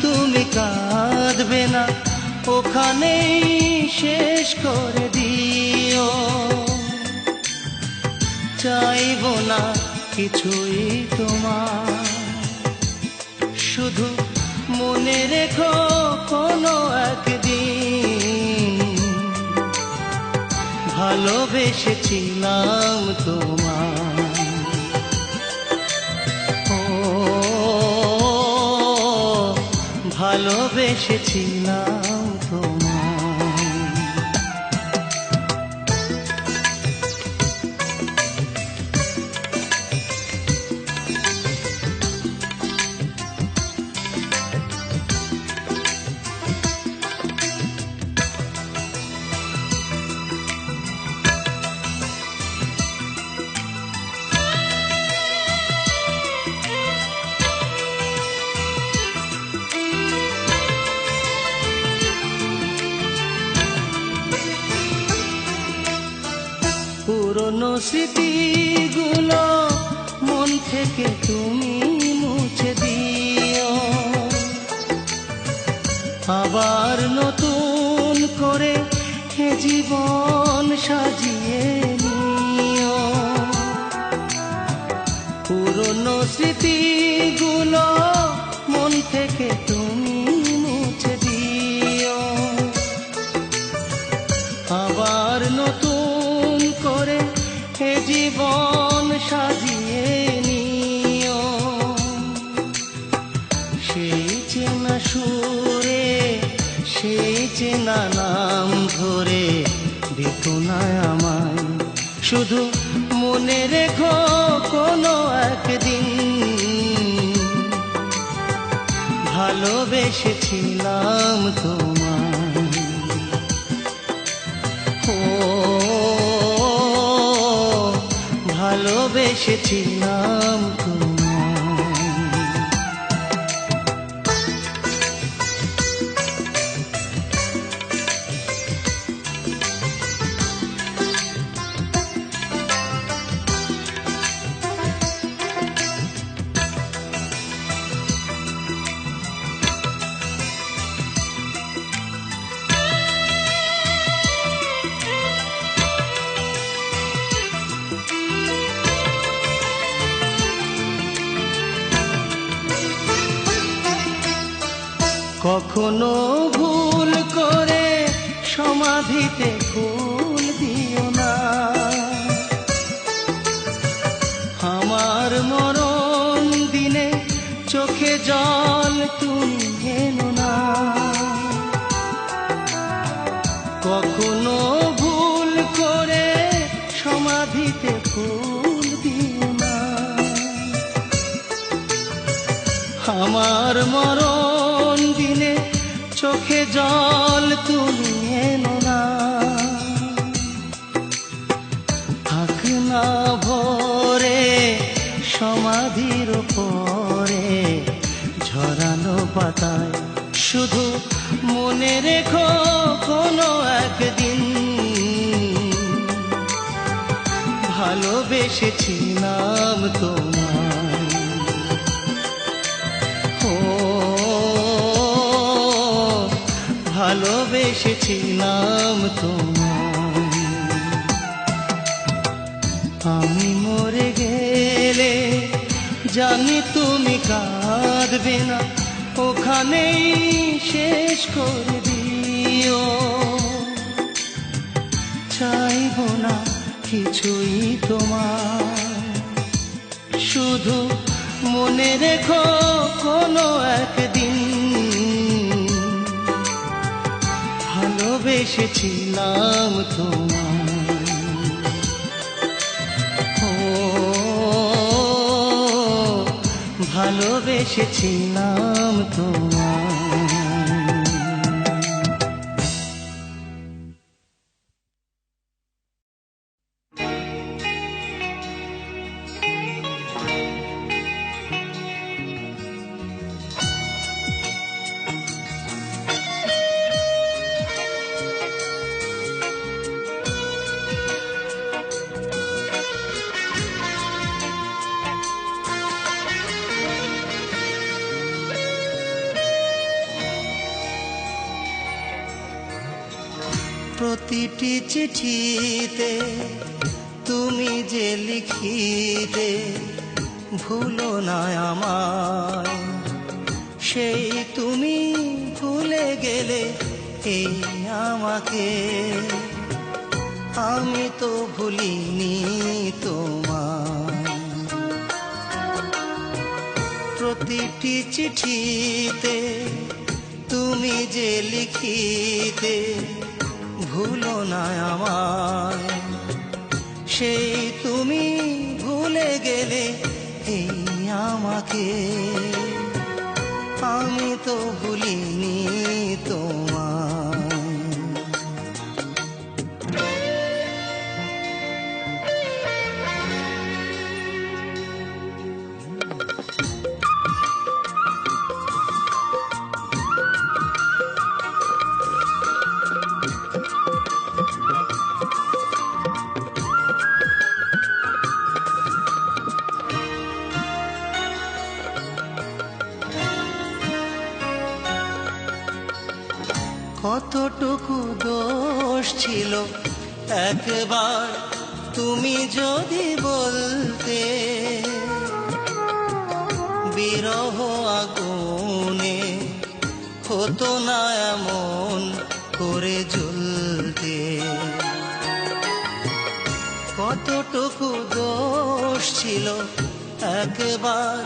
তুমি কাঁদবে না, ওখানেই শেষ করে দিও। চাইবো না কিছুই তোমার, শুধু মনে রেখো কোনো একদিন ভালোবেসেছিলাম তোমায়। ও ভালোবেসেছিলাম তোমায়। পুরনো স্মৃতিগুলো মন থেকে তুমি মুছে দিও, আবার নতুন করে এ জীবন সাজিয়ে নিও। পুরনো স্মৃতিগুলো মন থেকে তুমি মুছে দিও, আবার নতুন করে এ জীবন সাজিয়ে নিও। সেই চেনা সুরে, সেই চেনা নাম ধরে দেখো না আমায়, শুধু মনে রেখো কোনো একদিন ভালোবেসেছিলাম তোমায়। ও ভালোবেসেছিলাম তোমায়। কখনো ভুল করে সমাধিতে ফুল দিও না, আমার মরণ দিনে চোখে জল তুমি এনো না। কখনো ভুল করে সমাধিতে ফুল দিও না, আমার মরণ দিনে চোখে জল তুমি এনো না। থাক না ভরে সমাধির পরে ঝরানো পাতায়, শুধু মনে রেখো কোনো একদিন ভালোবেসেছিলাম তোমায়। ও ভালোবেসেছিলাম তোমায়। আমি মরে গেলে জানি তুমি কাঁদবে না, ওখানেই শেষ করে দিও। চাইবো না কিছুই তোমার, শুধু মনে রেখো কোনো একদিন ভালোবেসেছিলাম তোমায়। ও ভালোবেসেছিলাম তোমায়। প্রতিটি চিঠিতে তুমি যে লিখিতে ভুলো না আমায়, সেই তুমি ভুলে গেলে এই আমাকে। আমি তো ভুলিনি তোমায়। প্রতিটি চিঠিতে তুমি যে লিখিতে ভুলো না আমায়, সেই তুমি ভুলে গেলে এই আমাকে। আমি তো ভুলিনি তোমায়। কতটুকু দোষ ছিল একবার তুমি যদি বলতে, বিরহ আগুনে হতো না এমন করে জ্বলতে। কতটুকু দোষ ছিল একবার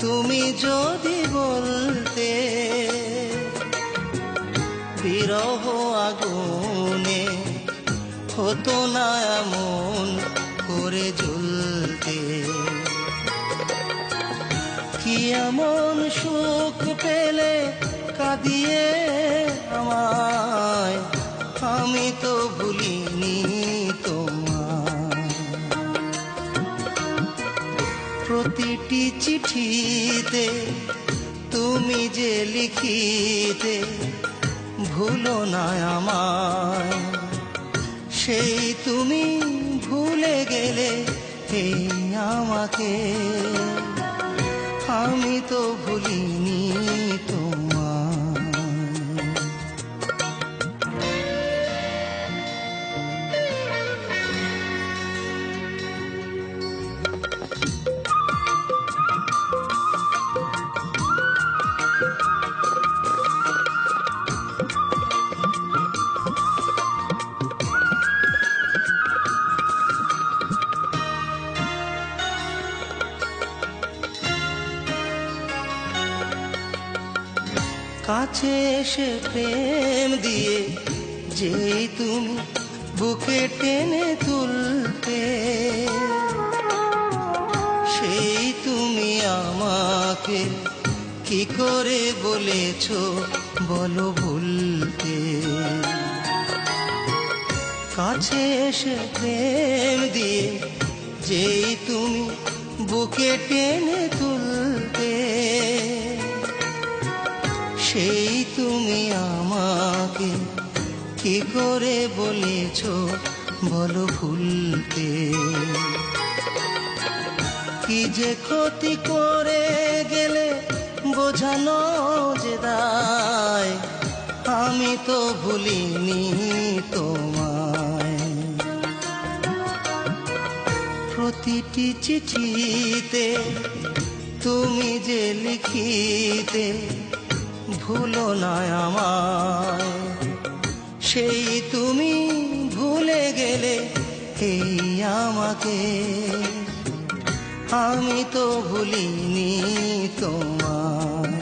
তুমি যদি বলতে, বিরহ আগুনে হতো না এমন করে জ্বলতে। কি এমন সুখ পেলে কাঁদিয়ে আমায়, আমি তো ভুলিনি তোমায়। প্রতিটি চিঠিতে তুমি যে লিখিতে ভুলো না আমায়, সেই তুমি ভুলে গেলে এই আমাকে। আমি তো ভুলিনি তোমায়। কাছে এসে প্রেম দিয়ে যেই তুমি বুকে টেনে তুলতে, সেই তুমি আমাকে কি করে বলেছো বলো ভুলতে। কাছে এসে প্রেম দিয়ে যেই তুমি বুকে টেনে তুলতে, সেই তুমি আমাকে কি করে বলেছো বলো ভুলতে। কি যে ক্ষতি করে গেলে বোঝানো যে দায়, আমি তো ভুলিনি তোমায়। প্রতিটি চিঠিতে তুমি যে লিখিতে ভুলো না আমায়, সেই তুমি ভুলে গেলে এই আমাকে। আমি তো ভুলিনি তোমায়।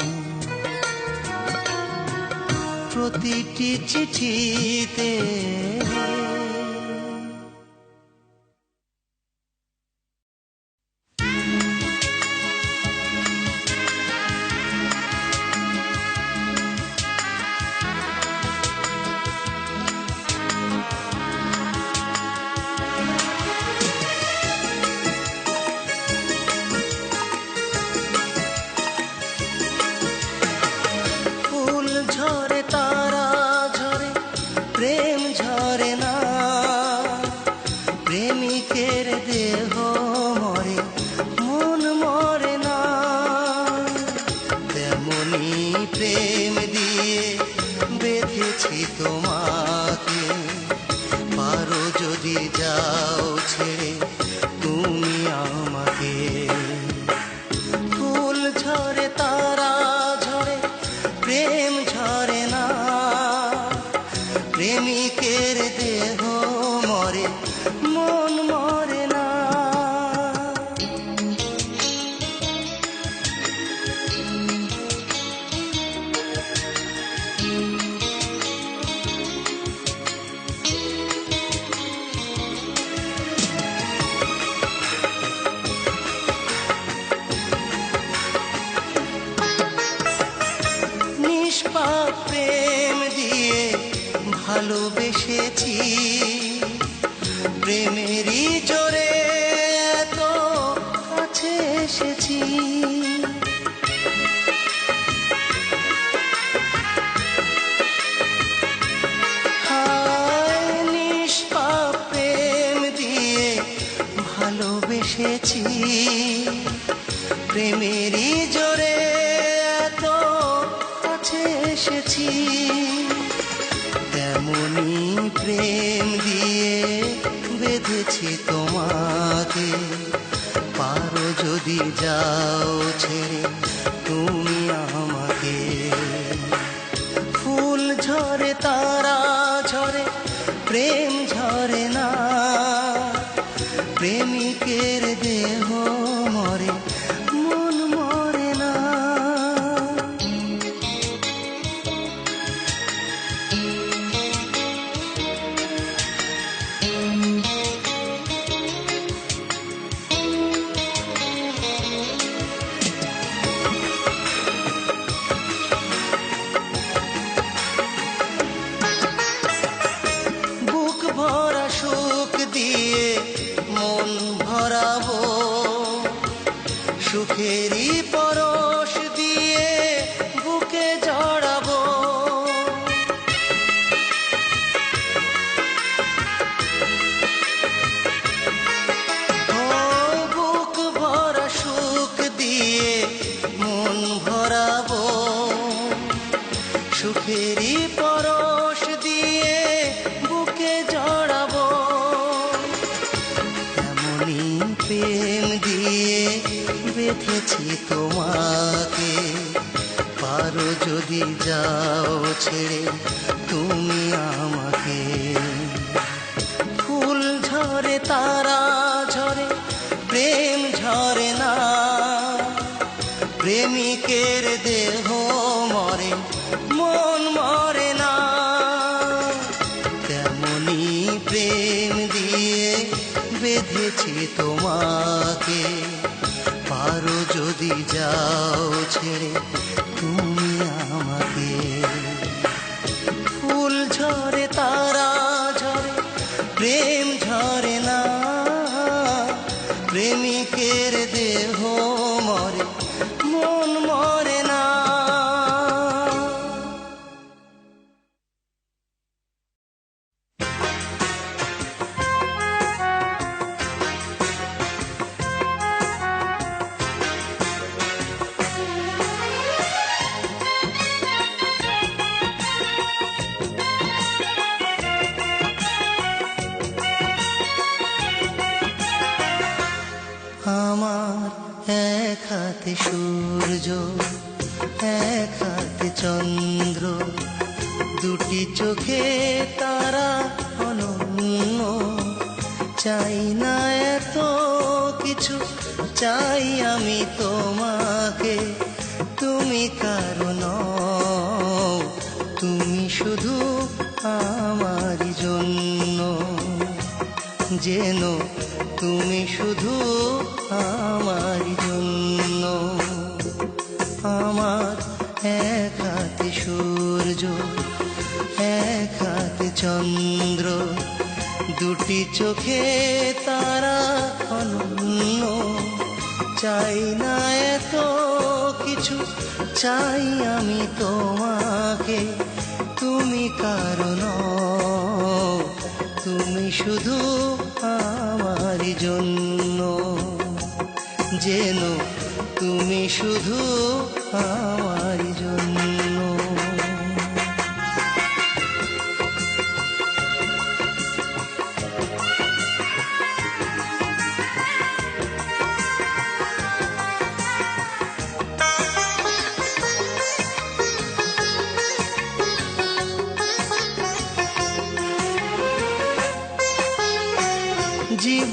প্রতিটি চিঠিতে প্রেম দিয়ে বেঁধেছি তোমাকে। প্রেম ঝরে না, প্রেমিকের দেহ মরে, মন মরে না। নিষ্পাপ প্রেম দিয়ে ভালোবেসেছি, প্রেমেরই জোরে এত কাছে এসেছি। হায় নিষ্পাপ প্রেম দিয়ে ভালোবেসেছি, প্রেমেরই জোরে এত কাছে এসেছি। তেমনি প্রেম দিয়ে বেঁধেছি তোমাকে, পারো যদি যাও ছেড়ে তুমি আমাকে। ফুল ঝরে তারা ঝরে, প্রেম ঝরে না, প্রেমিকের দেহ মরে, মন মরে না। বুক ভরা সুখ দিয়ে মন ভরাবো, সুখেরই পরশ দিয়ে বুকে জড়াবো। ও বুক ভরা সুখ দিয়ে মন ভরাবো, সুখেরই পরশ দিয়ে বুকে জড়াবো। এমনি প্রেম দিয়ে বেঁধেছি তোমাকে, পারো যদি যাও ছেড়ে তুমি আমাকে। ফুল ঝরে তারা ঝরে, প্রেম ঝরে না, প্রেমিকের দেহ মরে, মন মরে না। তেমনি প্রেম দিয়ে বেঁধেছি তোমাকে, পারো যদি যাও ছেড়ে তুমি আমাকে। ফুল ঝরে তারা ঝরে, প্রেম ঝরে না, প্রেমিকের দেহ মরে, মন মরে না। আমার এক হাতে সূর্য, এক হাতে চন্দ্র, দুটি চোখে তারা অনন্য। চাই না এত কিছু, চাই আমি তোমাকে, তুমি কারো নও, তুমি শুধু আমারই জন্য। যেন তুমি শুধু আমারই জন্য। আমার এক হাতে সূর্য, এক হাতে চন্দ্র, দুটি চোখে তারা অনন্য। চাই না এত কিছু, চাই আমি তোমাকে, তুমি কারো নও, তুমি শুধু আমারই জন্য। যেন তুমি শুধু আমারই জন্য।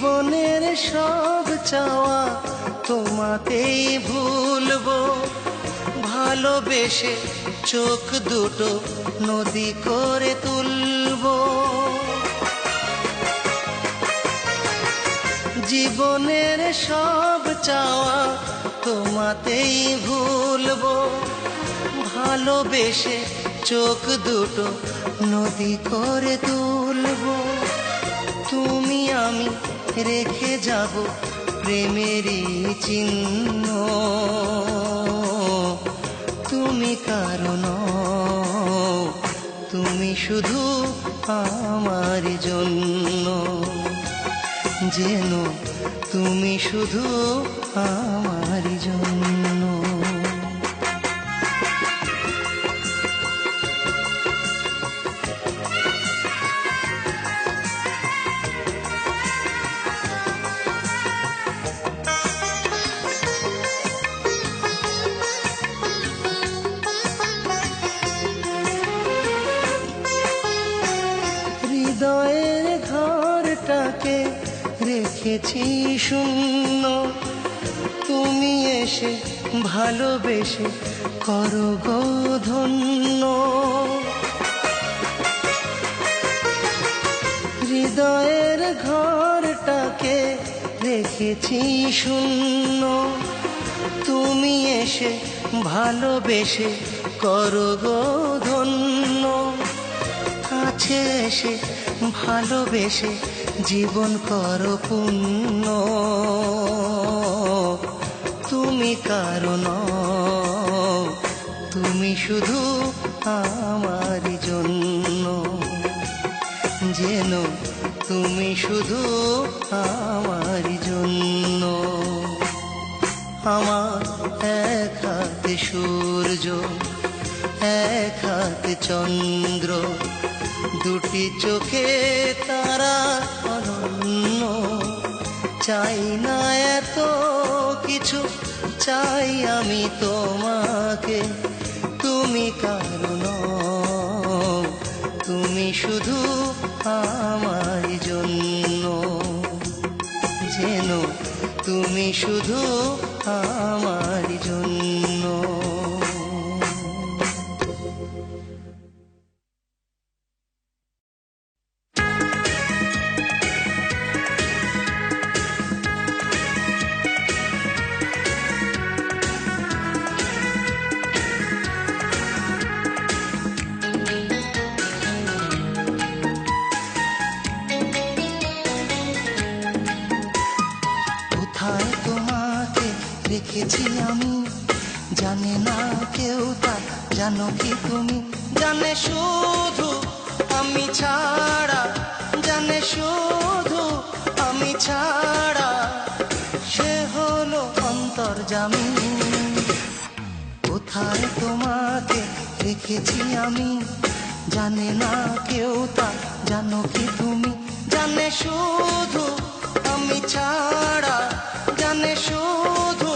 জীবনের সব চাওয়া তোমাতেই ভুলবো, ভালোবেসে চোখ দুটো নদী করে তুলবো। জীবনের সব চাওয়া তোমাতেই ভুলবো, ভালোবেসে চোখ দুটো নদী করে তুলবো। তুমি আমি রেখে যাব প্রেমেরই চিহ্ন, তুমি কারণ, তুমি শুধু আমার জন্য, যেন তুমি শুধু আমার জন্য। হৃদয়ের ঘরটাকে রেখেছি শূন্য, তুমি এসে ভালোবেসে করো গো ধন্য। হৃদয়ের ঘরটাকে রেখেছি শূন্য, তুমি এসে ভালোবেসে করো গো ধন্য। কাছে এসে ভালোবেসে জীবন করো পূর্ণ, তুমি কারণ, তুমি শুধু আমার জন্য, যেন তুমি শুধু আমার জন্য। আমার এক হাতে সূর্য, এক হাতে চন্দ্র, দুটি চোখে তারা অনন্য। চাই না এত কিছু, চাই আমি তোমাকে, তুমি কারণ, তুমি শুধু আমার জন্য, যেন তুমি শুধু আমার জন্য। রেখেছি আমি, জানে না কেউ তা, জানো কি তুমি? জানে শুধু আমি ছাড়া, জানে শুধু আমি ছাড়া, সে হলো অন্তর্যামী। কোথায় তোমাকে রেখেছি আমি, জানে না কেউ তা, জানো কি তুমি? জানে শুধু আমি ছাড়া, জানে শুধু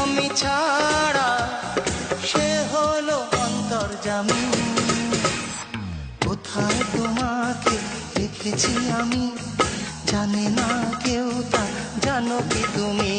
আমি ছাড়া, সে হলো অন্তর্যামী। কোথায় তোমাকে রেখেছি আমি, জানে না কেউ তা, জানো কি তুমি?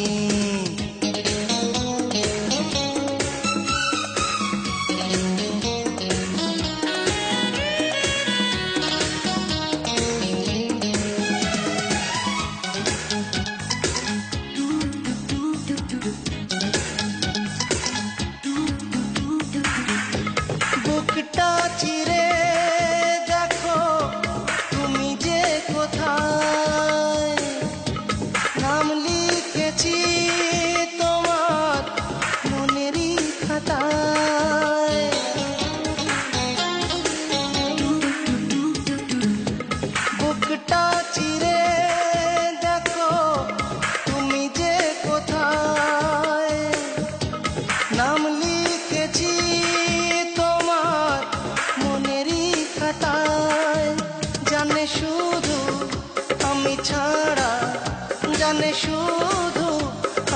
জানে শুধু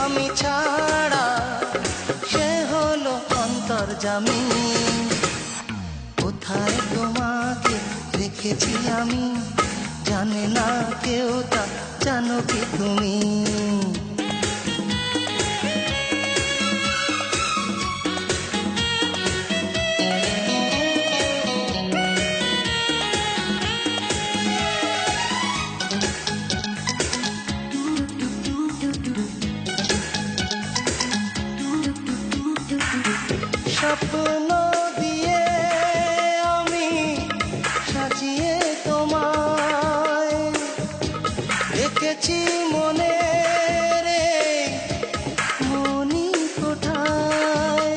আমি ছাড়া, সে হলো অন্তর্যামী। কোথায় তোমাকে রেখেছি আমি, জানে না কেউ তা, জানো কি তুমি? স্বপ্ন দিয়ে আমি সাজিয়ে তোমায় রেখেছি মনে রে মনি কোঠায়।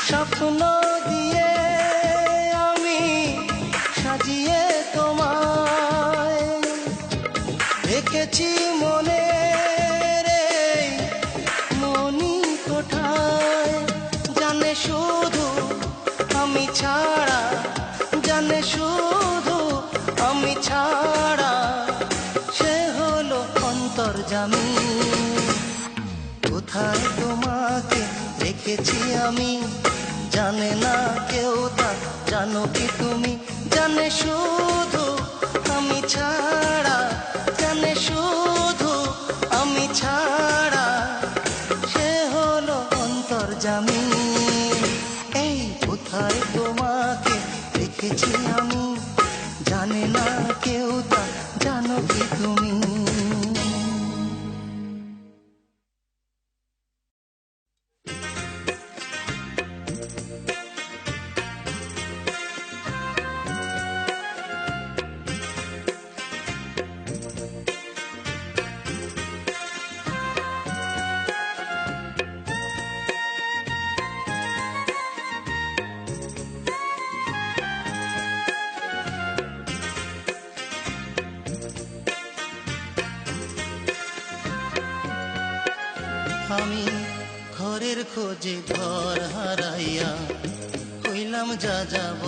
স্বপ্ন দিয়ে আমি সাজিয়ে তোমায় রেখেছি মনে জানে শুধু আমি ছাড়া, জানে শুধু আমি ছাড়া, সে হলো অন্তর্যামী। কোথায় তোমাকে রেখেছি আমি জানে না কেউ তা জানো কি তুমি? জানে শুধু আমি ছাড়া, জানে শুধু আমি ছাড়া, সে হলো অন্তর্যামী। এই কোথায় তোমাকে রেখেছি আমি জানে না কেউ তা জানো কি তুমি? আমি ঘরের খোঁজে ঘর হারাইয়া হইলাম যা যাব,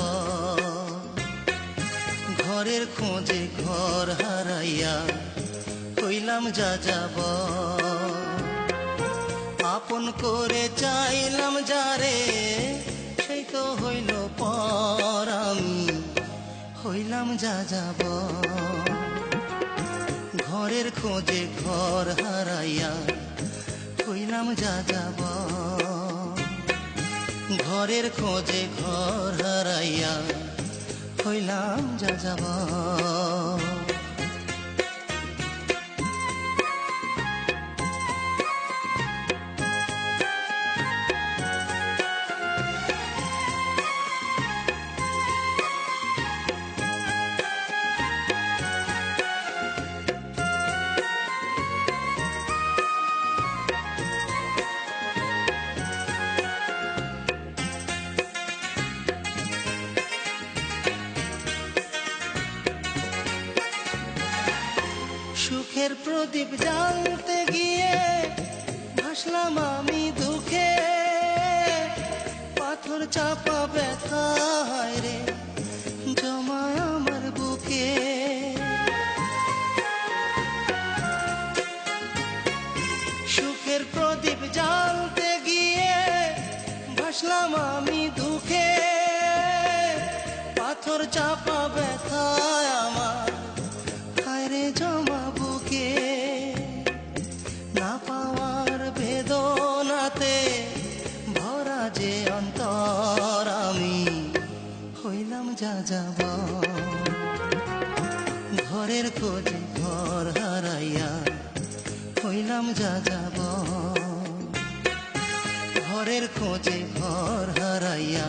ঘরের খোঁজে ঘর হারাইয়া হইলাম যা যাব। আপন করে চাইলাম যারে সেই তো হইল পর, আমি হইলাম যা যাব। ঘরের খোঁজে ঘর হারাইয়া হইলাম যা যাব, ঘরের খোঁজে ঘর হারাইয়া হইলাম যা যাব। সুখের প্রদীপ জ্বালতে গিয়ে ভাসলাম আমি দুঃখে, পাথর চাপা ব্যথা হায় রে জমায় আমার বুকে। সুখের প্রদীপ জ্বালতে গিয়ে ভাসলাম আমি দুঃখে, পাথর চাপা ব্যথা আমার হায় রে জমা বুকে। না পাওয়ার বেদনাতে ভরা যে অন্তর, আমি হইলাম যা যাব। ঘরের খোঁজে ঘর হারাইয়া হইলাম যা যাব, ঘরের খোঁজে ঘর হারাইয়া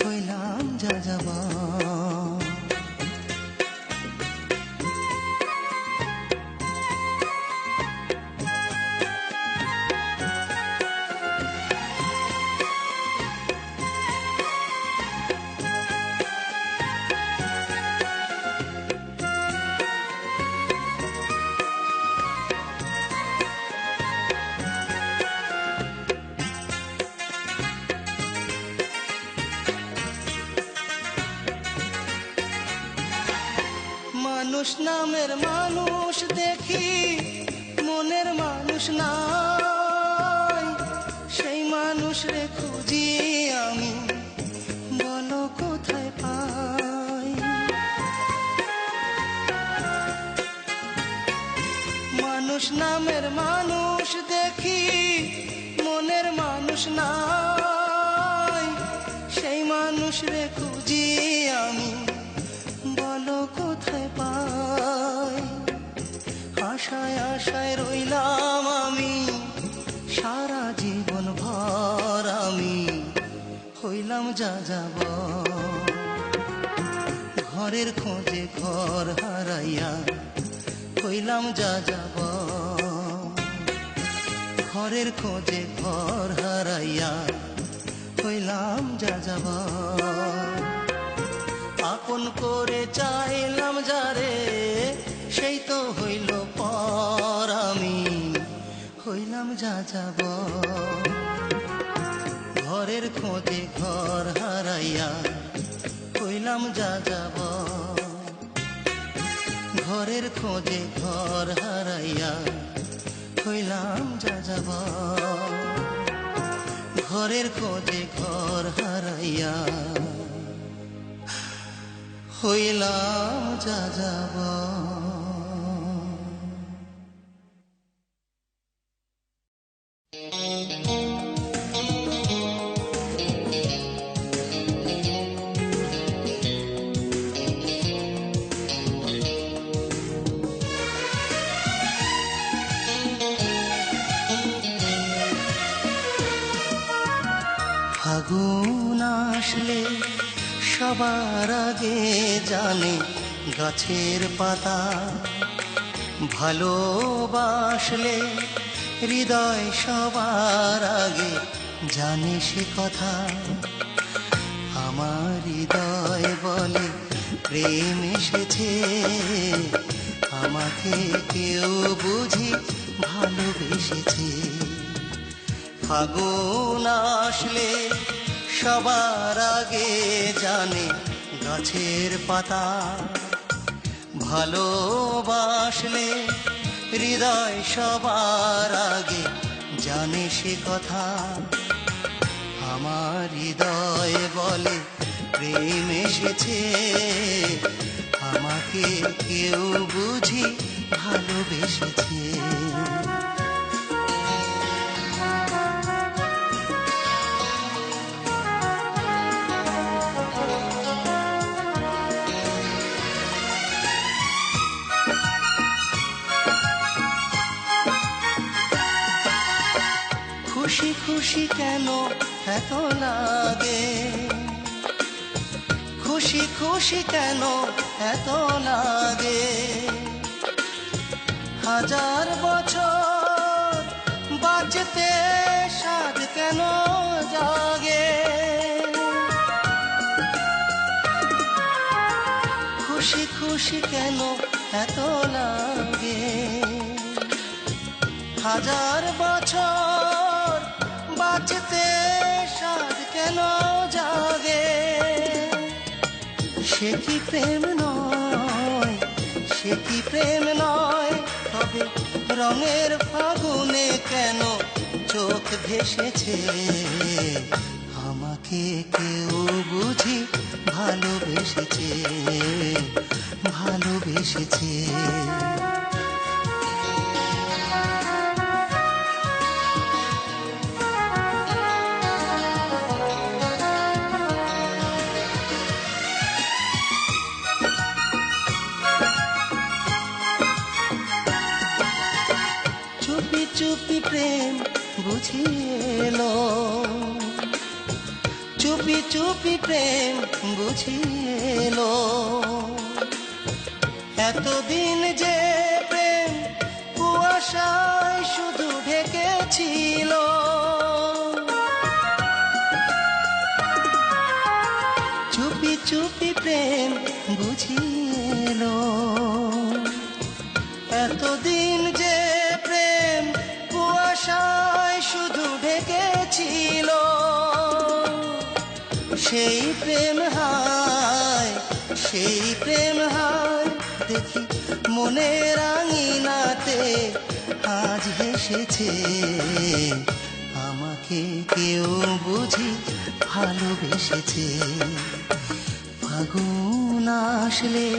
হইলাম যা যাব। মানুষ নামের মানুষ দেখি মনের মানুষ নাই, সেই মানুষ রে খুঁজি আমি বলো কোথায় পাই। মানুষ নাই, সেই মানুষ রে খুঁজি আমি, বলো কোথায় পাই। আশায় আশায় রইলাম আমি, সারা জীবন ভর আমি হইলাম যা যাব। ঘরের খোঁজে ঘর হারাইয়া হইলাম যা যাব। ঘরের খোঁজে ঘর হারাইয়া হইলাম যা যাব। আপন করে চাইলাম যারে, সেই তো হইল পর আমি হইলাম যা যাব। ঘরের খোঁজে ঘর হারাইয়া হইলাম যা যাব। ঘরের খোঁজে ঘর হারাইয়া হইলাম যা যাব। ঘরের খোঁজে ঘর হারাইয়া হইলাম যা যাব। ফাগুন আসলে সবার আগে জানে গাছের পাতা, ভালোবাসলে হৃদয় সবার আগে জানে সে কথা। আমার হৃদয় বলে প্রেম এসেছে, আমাকে কেউ বুঝি ভালোবেসেছে। ফাগুন আসলে সবার আগে জানে গাছের পাতা, ভালোবাসলে হৃদয় সবার আগে জানে সে কথা। আমার হৃদয় বলে প্রেম এসেছে, আমাকে কেউ বুঝি ভালোবেসেছে। খুশি খুশি কেন এত লাগে, খুশি খুশি কেন এত লাগে। হাজার বছর বাঁচতে সাধ কেন জাগে। খুশি খুশি কেন এত লাগে। হাজার বছর বাঁচতে সাধ কেন জাগে। সে কি প্রেম নয়, সে কি প্রেম নয়, তবে রঙের ফাগুনে কেন চোখ ভেসেছে। আমাকে কেউ বুঝি ভালোবেসেছে, ভালোবেসেছে। চুপি চুপি প্রেম বুঝিয়েলো, চুপি চুপি প্রেম বুঝিয়েলো। এতদিন যে প্রেম কুয়াশায় শুধু ঢেকেছিল। চুপি চুপি প্রেম বুঝিয়েলো। এতদিন যে প্রেম কুয়াশায় শুধু ঢেকেছিল। সেই প্রেম হায়, সেই প্রেম হায়, দেখি মনের আঙিনাতে আজ হেসেছে। আমাকে কেউ বুঝি ভালোবেসেছে। ফাগুন আসলে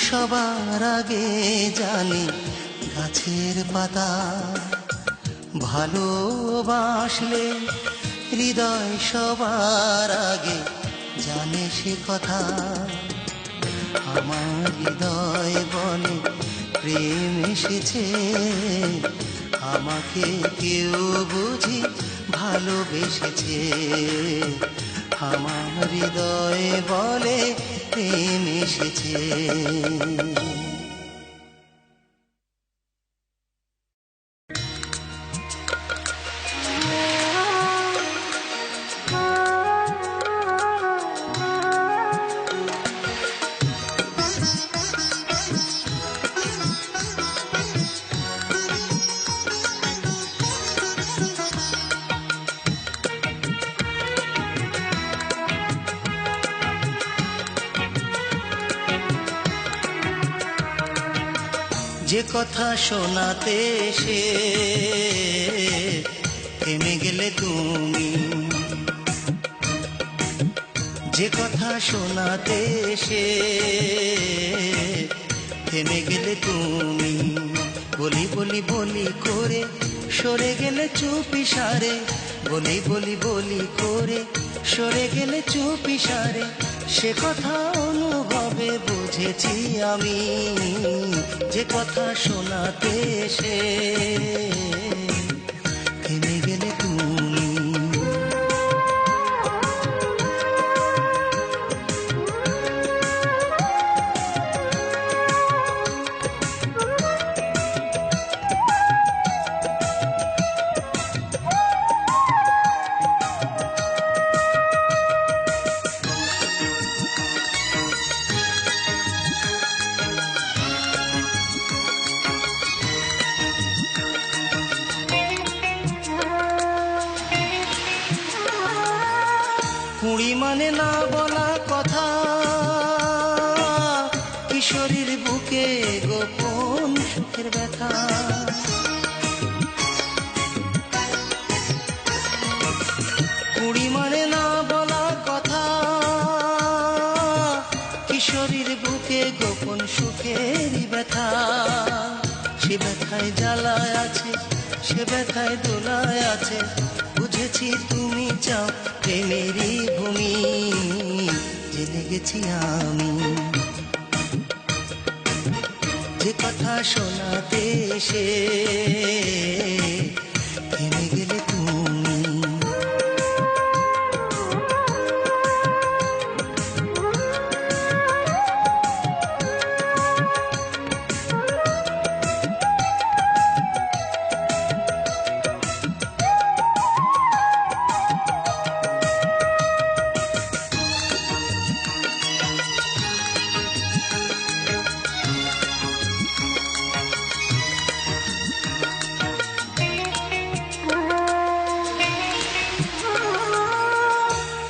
সবার আগে জানি গাছের পাতা, ভালোবাসলে হৃদয় সবার আগে জানে সে কথা। আমার হৃদয় বলে প্রেম এসেছে, আমাকে কেউ বুঝি ভালোবেসেছে। আমার হৃদয় বলে প্রেম এসেছে। যে কথা শোনাতে এসে থেমে গেলে তুমি, যে কথা শোনাতে এসে থেমে গেলে তুমি। বলি বলি বলি করে সরে গেলে চুপি সারে, বলি বলি বলি করে সরে গেলে চুপি সারে। সে কথা অনুভবে বুঝেছি আমি, যে কথা শোনাতে এসে থেমে গেলে তুমি। কুড়ি মানে না বলা কথা, কিশোরীর বুকে গোপন সুখের ব্যথা। কুড়ি মানে না বলা কথা, কিশোরীর বুকে গোপন সুখের ব্যথা। সে ব্যথায় জ্বালায় আছে, সে ব্যথায় দোলায় আছে। বুঝেছি তুমি চাও প্রেমেরই ভূমি, জেনে গেছি আমি। যে কথা শোনাতে এসে থেমে গেলে তুমি।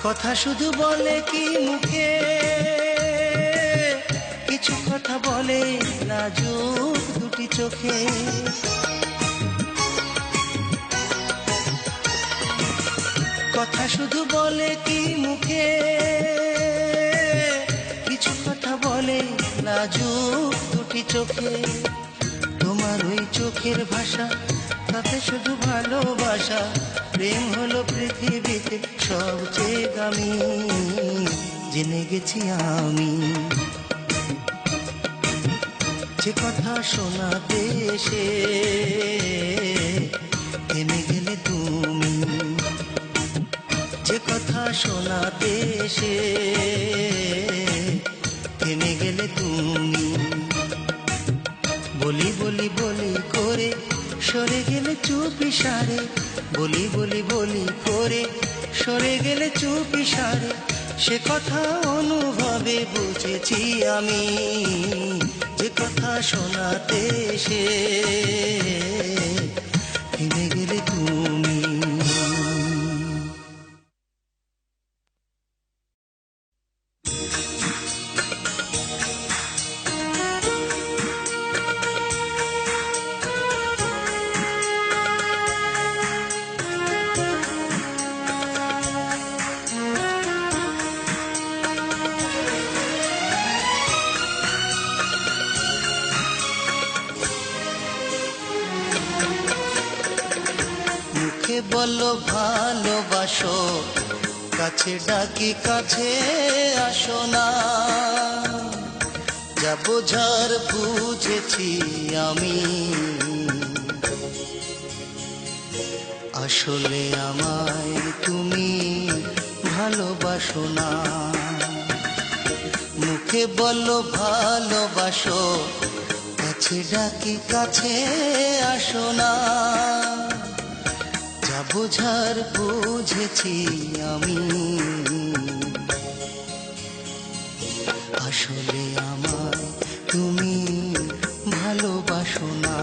কথা শুধু বলে কি মুখে, কিছু কথা বলে লাজুক দুটি চোখে। কথা শুধু বলে কি মুখে, কিছু কথা বলে লাজুক দুটি চোখে। তোমার ওই চোখের ভাষা, তাতে শুধু ভালোবাসা। প্রেম হলো পৃথিবীতে সবচেয়ে দামি, জেনে গেছি আমি। যে কথা শোনাতে এসে থেমে গেলে তুমি, যে কথা শোনাতে এসে থেমে গেলে তুমি। বলি বলি বলি করে সরে গেলে চুপি সারে, বলি বলি বলি করে সরে গেলে চুপি সারে। সে কথা অনুভবে বুঝেছি আমি, যে কথা শোনাতে এসে থেমে গেলে তুমি। বলো ভালোবাসো, কাছে ডাকি কাছে আসো না। যা বোঝার বুঝেছি আমি, আসলে আমায় তুমি ভালোবাসো না। মুখে বলো ভালোবাসো, কাছে ডাকি কাছে আসো না। যা বোঝার বুঝেছি আমি, আসলে আমায় তুমি ভালোবাসো না।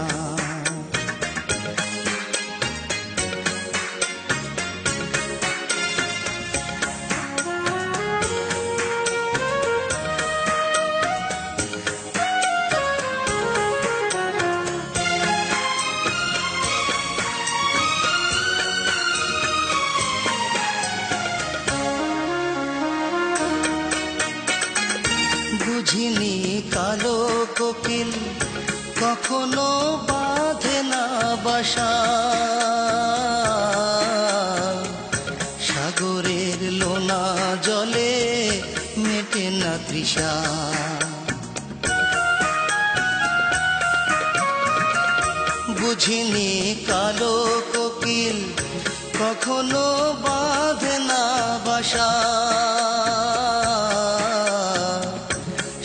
বুঝিনি কালো কোকিল কখনো বাঁধে না বাসা, সাগরের লোনা জলে মেটে না তৃষা। বুঝিনি কালো কোকিল কখনো বাঁধে না বাসা,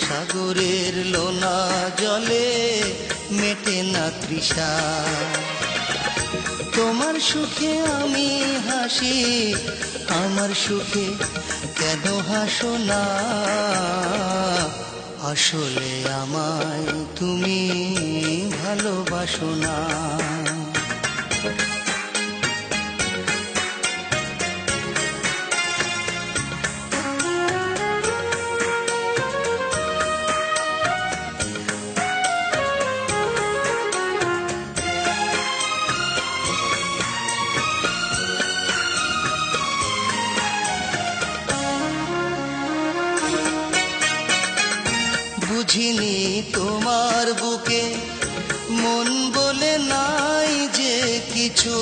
সাগরের লোনা জলে মেটে না তৃষা। তোমার সুখে আমি হাসি, আমার সুখে কেন হাসো না। আসলে আমায় তুমি ভালোবাসো না। বুঝিনি তোমার বুকে মন বলে নাই যে কিছু,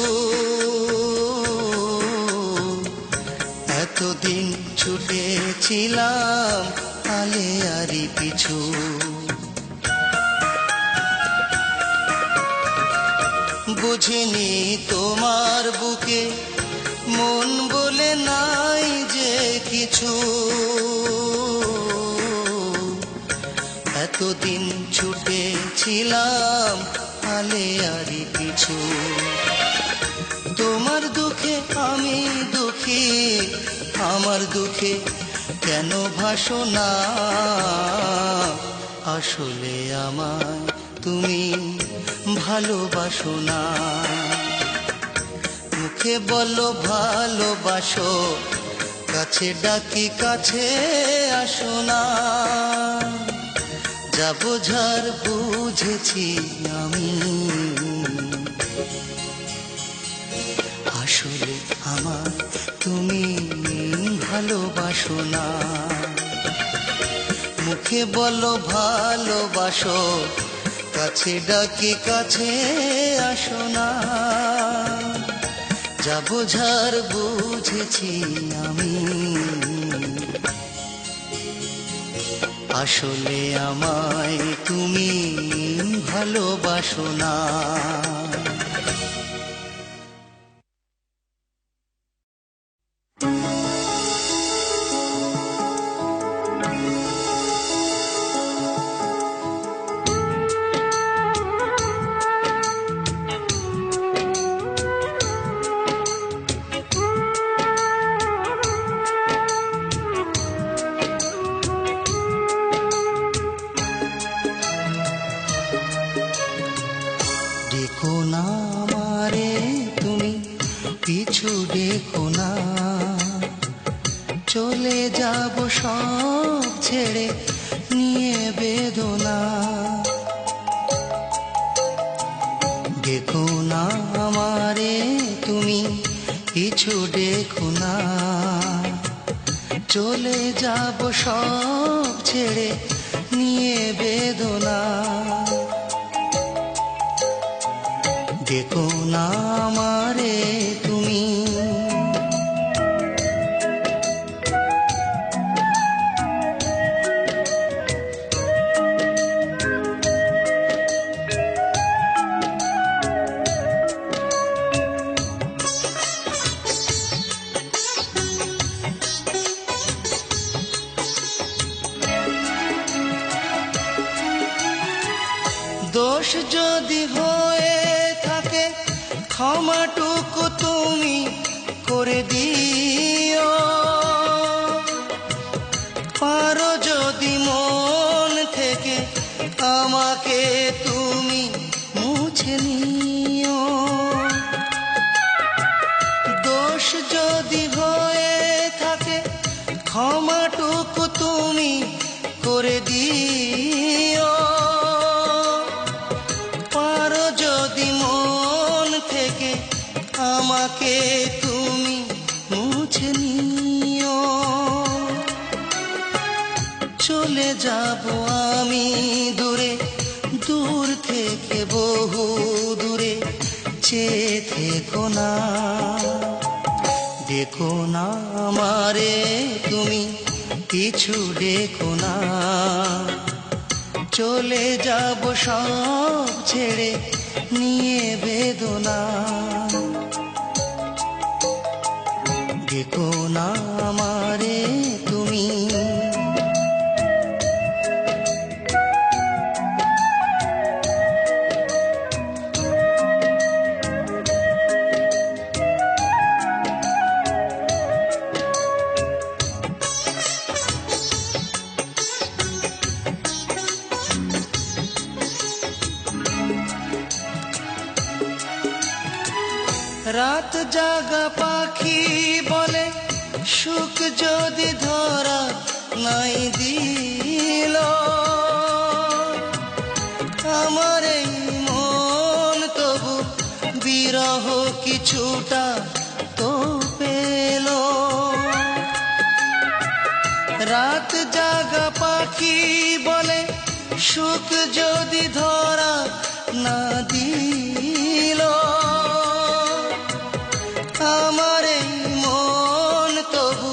এতদিন ছুটেছিলাম আলে আরি পিছু। বুঝিনি তোমার বুকে মন বলে নাই যে কিছু, এতদিন ছুটেছিলাম আলে আরি পিছু। তোমার দুঃখে আমি দুঃখী, আমার দুঃখে কেন ভাসো না। আসলে আমায় তুমি ভালোবাসো না। মুখে বলো ভালোবাসো, কাছে ডাকি কাছে আসো না। যা বোঝার বুঝেছি আমি, আসলে আমার তুমি ভালোবাসো না। মুখে বলো ভালোবাসো, কাছে ডাকি কাছে আসো না। যা বোঝার বুঝেছি আমি, আসলে আমায় তুমি ভালোবাসো না। দেখো না আমারে তুমি, পিছু দেখো না। চলে যাব সব ছেড়ে নিয়ে বেদনা। দেখো না আমারে তুমি, পিছু দেখো না। চলে যাব সব ছেড়ে নিয়ে বেদনা। দেখো না আমারে তুমি। দোষ যদি হয়ে থাকে ক্ষমাটুকু তুমি করে দিও, পারো যদি মন থেকে আমাকে তুমি মুছে নিও। দোষ যদি হয়ে থাকে ক্ষমাটুকু তুমি করে দিও, পারো যদি মন থেকে আমাকে তুমি মুছে নিও। চলে যাব আমি দূরে, দূর থেকে বহু দূরে, চেয়ে থেকো না। দেখো না আমারে তুমি, পিছু ডেকো না। চলে যাব সব ছেড়ে নিয়ে বেদনা। দেখো না আমারে তুমি। রাত জাগা পাখি বলে সুখ যদি ধরা নাই দিল, আমার এই মন তবু বিরহ কিছুটা তো পেল। রাত জাগা পাখি বলে সুখ যদি ধরা না দিল, আমার এই মন তবু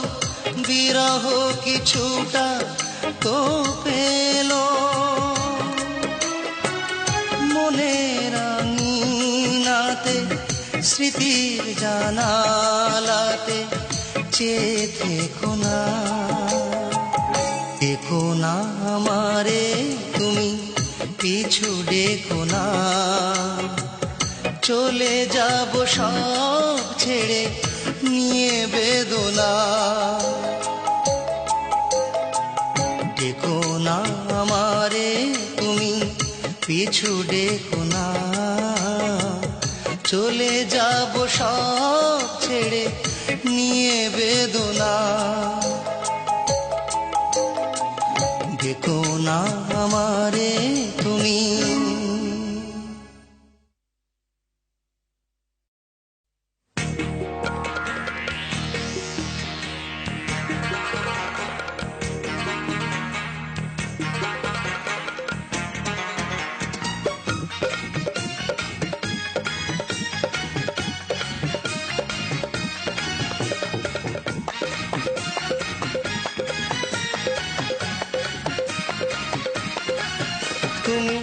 বিরহ কিছুটা তো পেল। মনের আঙিনাতে স্মৃতির জানালাতে চেয়ে থেকো না। দেখো না আমারে তুমি, পিছু ডেকো না। চলে যাব সব ছেড়ে নিয়ে বেদনা। ডেকো না আমারে তুমি, পিছু ডেকো না। চলে যাব সব ছেড়ে নিয়ে বেদনা। ডেকো না আমারে তুমি। তুমি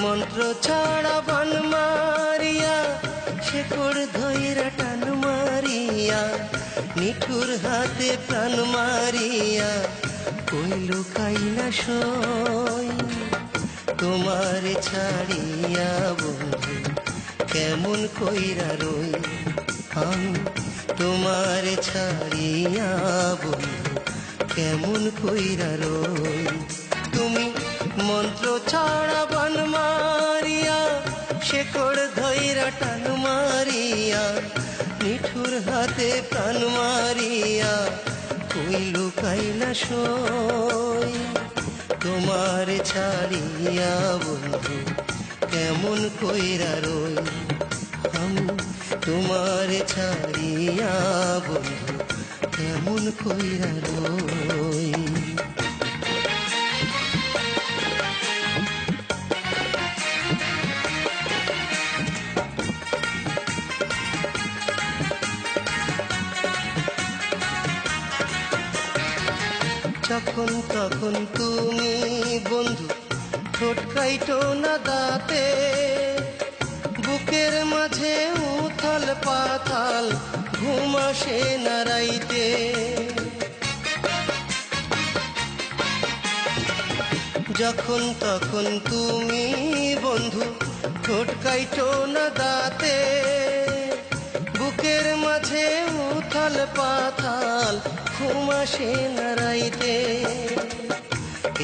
মন্ত্র ছাড়া বান মারিয়া, শেকড় ধইরা টান মারিয়া, নিঠুর হাতে প্রাণ মারিয়া, কইল কাইলা সই। তোমার ছাড়িয়া বন্ধু কেমন কইরা রই, আমি তোমার ছাড়িয়া বন্ধু কেমন কইরা রই। তুমি মন্ত্র ছাড়া বান মারিয়া, শেকড় ধইরা টান মারিয়া, নিঠুর হাতে প্রাণ মারিয়া, কইল কাইলা সই। তোমার ছাড়িয়া বন্ধু কেমন কইরা রই, আমি তোমার ছাড়িয়া বন্ধু কেমন কইরা রই। যখন তখন তুমি বন্ধু ঠোঁট কাইটো না দাঁতে, বুকের মাঝে উথাল পাথাল ঘুম আসে না রাইতে। যখন তখন তুমি বন্ধু ঠোঁট কাইটো না দাঁতে, বুকের মাঝে উথাল পাথাল ঘুম আসে না রাইতে।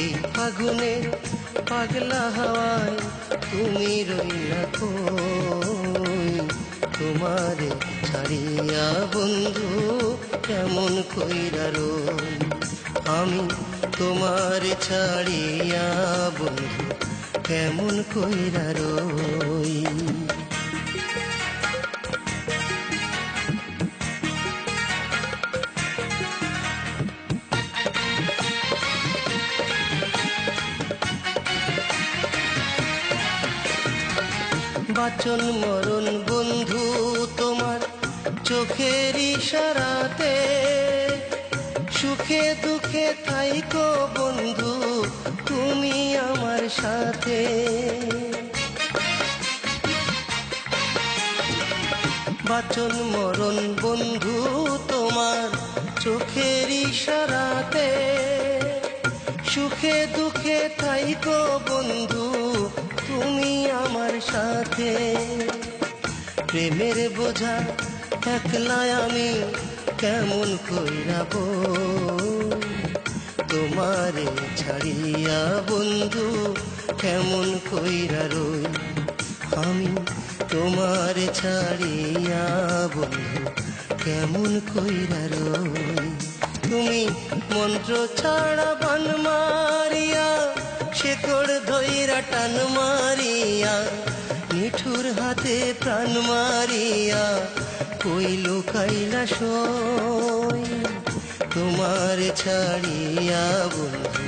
এই ফাগুনের পাগলা হাওয়ায় তুমি রইলা কই, তোমারে ছাড়িয়া বন্ধু কেমন কইরা রই। আমি তোমারে ছাড়িয়া বন্ধু কেমন কইরা রই। বাঁচন মরণ বন্ধু তোমার চোখের ইশারাতে, সুখে দুঃখে থাইকো বন্ধু তুমি আমার সাথে। বাঁচন মরণ বন্ধু তোমার চোখের ইশারাতে, সুখে দুঃখে থাইকো বন্ধু তুমি আমার সাথে। প্রেমের বোঝা একলা আমি কেমন কইরা বই, তোমারে ছাড়িয়া বন্ধু কেমন কইরা রই। আমি তোমারে ছাড়িয়া বন্ধু কেমন কইরা রই। তুমি মন্ত্র ছাড়া বান মারিয়া, শেকড় ধইরা টান মারিয়া, নিঠুর হাতে প্রাণ মারিয়া কই লুকাইলা সই। তোমার ছাড়িয়া বন্ধু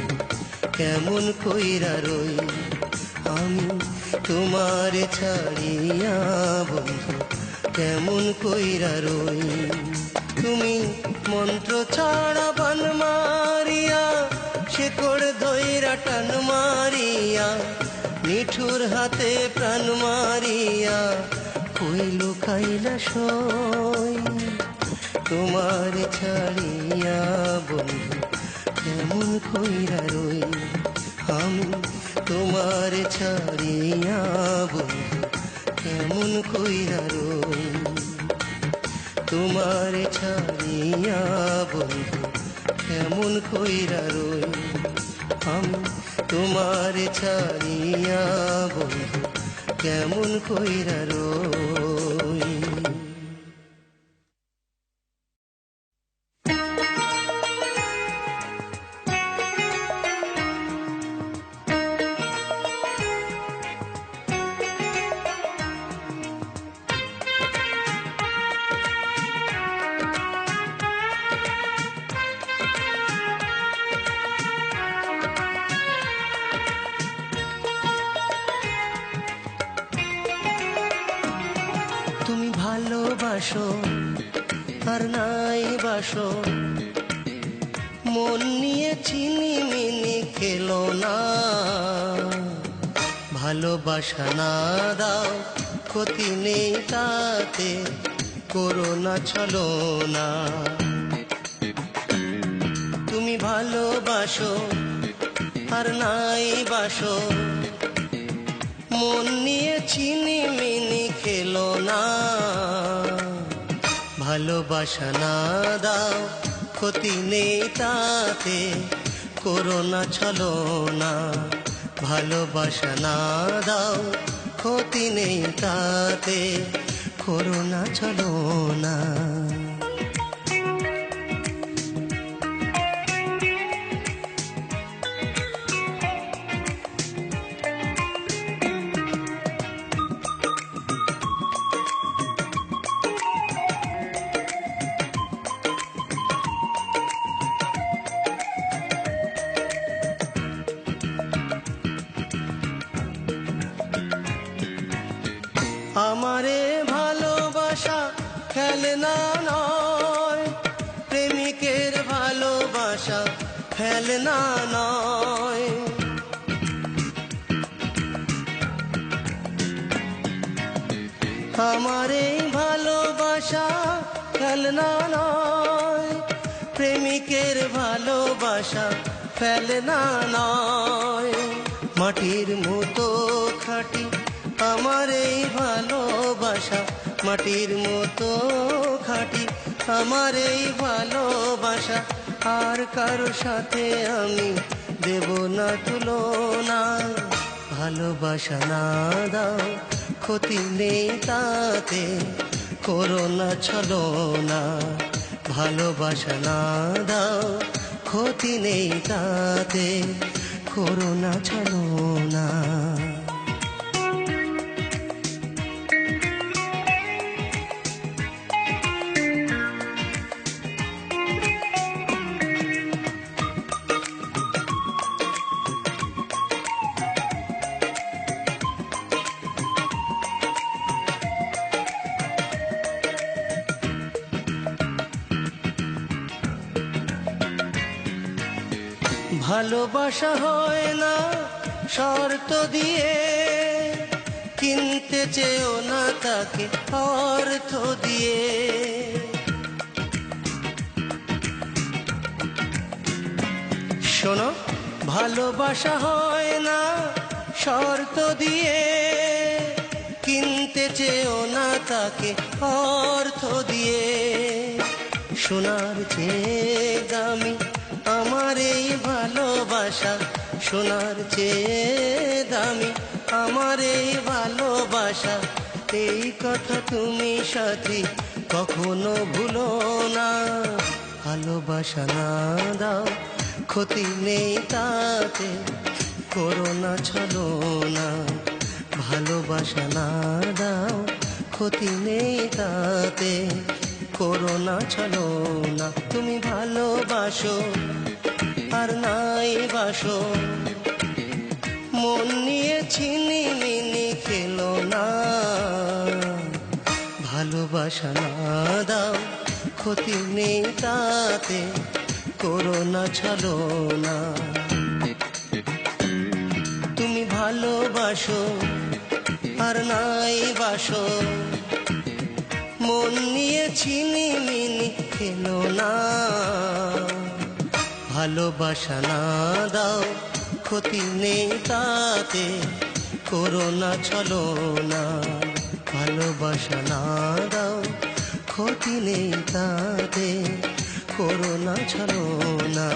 কেমন কইরা রই। আমি তোমার ছাড়িয়া বন্ধু কেমন কইরা রই। তুমি মন্ত্র ছাড়া বান মারিয়া, শেকড় ধইরা টান মারিয়া, নিঠুর হাতে প্রাণ মারিয়া কই লুকাইলা সই। তোমার ছাড়িয়া বন্ধু কেমন কইরা রই। আমি তোমার ছাড়িয়া বন্ধু কেমন কইরা রই। তোমার ছাড়িয়া বন্ধু কেমন কইরা রই। আমি তোমার ছাড়িয়া বন্ধু কেমন কইরা রই। তুমি ভালোবাসো আর নাই বাসো, মন নিয়ে চিনি মিনি খেলো না। ভালোবাসা না দাও ক্ষতি নেই তাতে, করো না ছলো না। তুমি ভালোবাসো আর নাই বাসো, মন নিয়ে চিনি মিনি খেলো না। ভালোবাসা না দাও ক্ষতি নেই তাতে, করো না ছলো না। ভালোবাসা না দাও ক্ষতি নেই তাতে, করো না ছলো না। আমারে ভালোবাসা খেলনা না ফেলনা নয়। আমার এই ভালোবাসা খেলনা নয়, প্রেমিকের ভালোবাসা ফেলনা নয়। মাটির মতো খাঁটি আমার এই ভালোবাসা, মাটির মতো খাঁটি আমার এই ভালোবাসা। আর কারো সাথে আমি দেব না তুলনা। ভালোবাসা না দাও, ক্ষতি নেই তাতে, করো না ছলনা। ভালোবাসা না দাও, ক্ষতি নেই তাতে, করো না ছলনা। ভালোবাসা হয় না শর্ত দিয়ে, কিনতে চেয়েও না তাকে অর্থ দিয়ে। শোনো, ভালোবাসা হয় না শর্ত দিয়ে, কিনতে চেয়েও না তাকে অর্থ দিয়ে। সোনার চেয়ে দামি আমার এই ভালোবাসা, সোনার চেয়ে দামি আমার এই ভালোবাসা। এই কথা তুমি সাথী কখনো ভুলো না। ভালোবাসা না দাও, ক্ষতি নেই তাতে, করো না ছলনা। ভালোবাসা না দাও, ক্ষতি নেই তাতে, করো না ছলনা। তুমি ভালোবাসো আর নাই বাসো, মন নিয়ে ছিনিমিনি খেলো না। ভালোবাসা না দাও, ক্ষতি নেই তাতে, করো না ছলনা। তুমি ভালোবাসো আর নাই বাসো, মন নিয়ে ছিনিমিনি খেলো না। ভালোবাসা না দাও, ক্ষতি নেই তাতে, করো না ছলনা। ভালোবাসা না দাও, ক্ষতি নেই তাতে, করো না ছলনা।